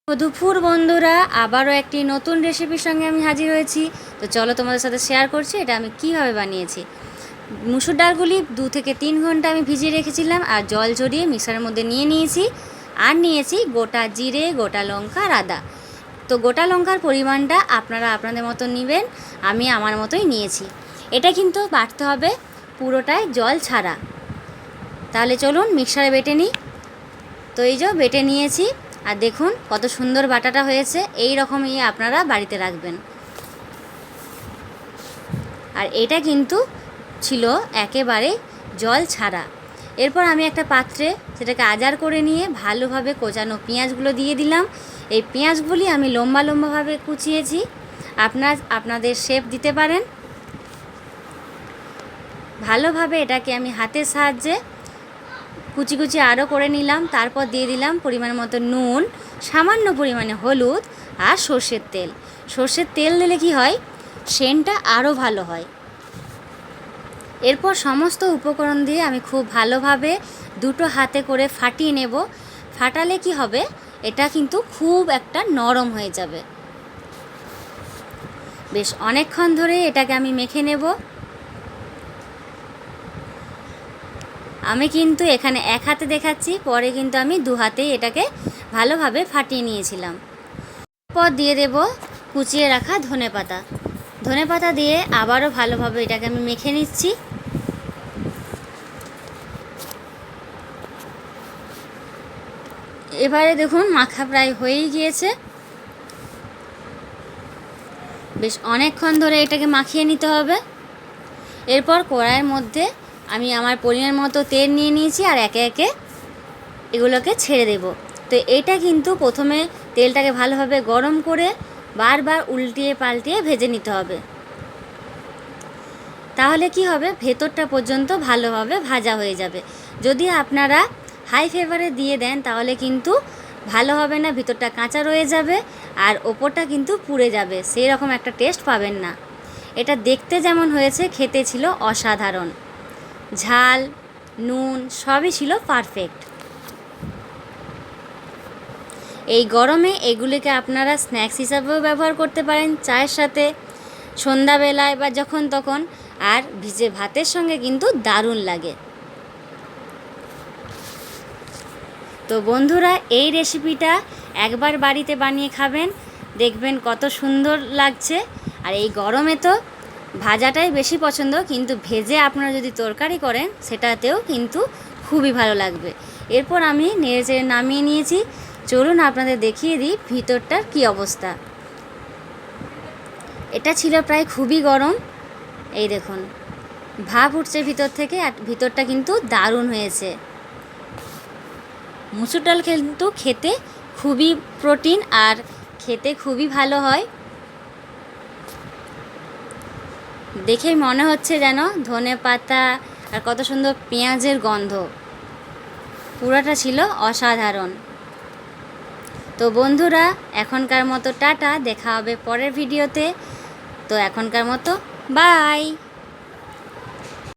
দুপুর বন্ধুরা, আবারও একটি নতুন রেসিপির সঙ্গে আমি হাজির হয়েছি। তো চলো তোমাদের সাথে শেয়ার করছি এটা আমি কিভাবে বানিয়েছি। মুসুর ডালগুলি 2 থেকে 3 ঘন্টা আমি ভিজিয়ে রেখেছিলাম আর জল ঝরিয়ে মিক্সারের মধ্যে নিয়ে নিয়েছি। আর নিয়েছি গোটা জিরে, গোটা লঙ্কা আর আদা। তো গোটা লঙ্কার পরিমাণটা আপনারা আপনাদের মতো নেবেন, আমি আমার মতোই নিয়েছি। এটা কিন্তু বাটতে হবে পুরোটাই জল ছাড়া। তাহলে চলুন মিক্সারে বেটে নিই। তো এই যে বেটে নিয়েছি আর দেখুন কত সুন্দর বাটাটা হয়েছে। এই রকমই আপনারা বাড়িতে রাখবেন। আর এটা কিন্তু ছিল একেবারে জল ছাড়া। এরপর আমি একটা পাত্রে সেটাকে আজার করে নিয়ে ভালোভাবে কোচানো পেঁয়াজগুলো দিয়ে দিলাম। এই পেঁয়াজগুলি আমি লম্বা লম্বাভাবে কুচিয়েছি, আপনাদের শেপ দিতে পারেন। ভালোভাবে এটাকে আমি হাতের সাহায্যে কুচি কুচি আরও করে নিলাম। তারপর দিয়ে দিলাম পরিমাণ মতো নুন, সামান্য পরিমাণে হলুদ আর সর্ষের তেল। সর্ষের তেল দিলে কি হয়, সেন্টটা আরও ভালো হয়। এরপর সমস্ত উপকরণ দিয়ে আমি খুব ভালোভাবে দুটো হাতে করে ফাটিয়ে নেব। ফাটালে কি হবে, এটা কিন্তু খুব একটা নরম হয়ে যাবে। বেশ অনেকক্ষণ ধরে এটাকে আমি মেখে নেব। আমি কিন্তু এখানে এক হাতে দেখাচ্ছি, পরে কিন্তু আমি 2 হাতেই এটাকে ভালোভাবে ফাটিয়ে নিয়েছিলাম। পর দিয়ে দেব কুচিয়ে রাখা ধনেপাতা। ধনেপাতা দিয়ে আবারও ভালোভাবে এটাকে আমি মেখে নিচ্ছি। এবারে দেখুন মাখা প্রায় হয়েই গিয়েছে। বেশ অনেকক্ষণ ধরে এটাকে মাখিয়ে নিতে হবে। এরপর কড়াইয়ের মধ্যে আমি আমার পরিমাণ মতো তেল নিয়ে নিয়েছি আর একে একে এগুলোকে ছেড়ে দেব। তো এটা কিন্তু প্রথমে তেলটাকে ভালোভাবে গরম করে বারবার উল্টিয়ে পাল্টিয়ে ভেজে নিতে হবে। তাহলে কি হবে, ভেতরটা পর্যন্ত ভালোভাবে ভাজা হয়ে যাবে। যদি আপনারা হাই ফ্লেভারে দিয়ে দেন তাহলে কিন্তু ভালো হবে না, ভিতরটা কাঁচা রয়ে যাবে আর ওপরটা কিন্তু পুড়ে যাবে, সেই রকম একটা টেস্ট পাবেন না। এটা দেখতে যেমন হয়েছে, খেতে ছিল অসাধারণ। ঝাল, নুন সবই ছিল পারফেক্ট। এই গরমে এগুলিকে আপনারা স্ন্যাক্স হিসাবেও ব্যবহার করতে পারেন, চায়ের সাথে, সন্ধ্যাবেলায় বা যখন তখন। আর ভিজে ভাতের সঙ্গে কিন্তু দারুণ লাগে। তো বন্ধুরা, এই রেসিপিটা একবার বাড়িতে বানিয়ে খাবেন, দেখবেন কত সুন্দর লাগছে। আর এই গরমে তো ভাজাটাই বেশি পছন্দ, কিন্তু ভেজে আপনারা যদি তরকারি করেন সেটাতেও কিন্তু খুবই ভালো লাগবে। এরপর আমি নেড়েচেড়ে নামিয়ে নিয়েছি। চলুন আপনাদের দেখিয়ে দিই ভিতরটার কি অবস্থা। এটা ছিল প্রায় খুবই গরম। এই দেখুন ভাপ উঠছে ভিতর থেকে, আর ভিতরটা কিন্তু দারুণ হয়েছে। মুসুর ডাল কিন্তু খেতে খুবই প্রোটিন আর খেতে খুবই ভালো হয়। দেখেই মনে হচ্ছে যেন ধনেপাতা আর কত সুন্দর পেঁয়াজের গন্ধ, পুরোটা ছিল অসাধারণ। তো বন্ধুরা, এখনকার মতো টাটা, দেখা হবে পরের ভিডিওতে। তো এখনকার মতো বাই।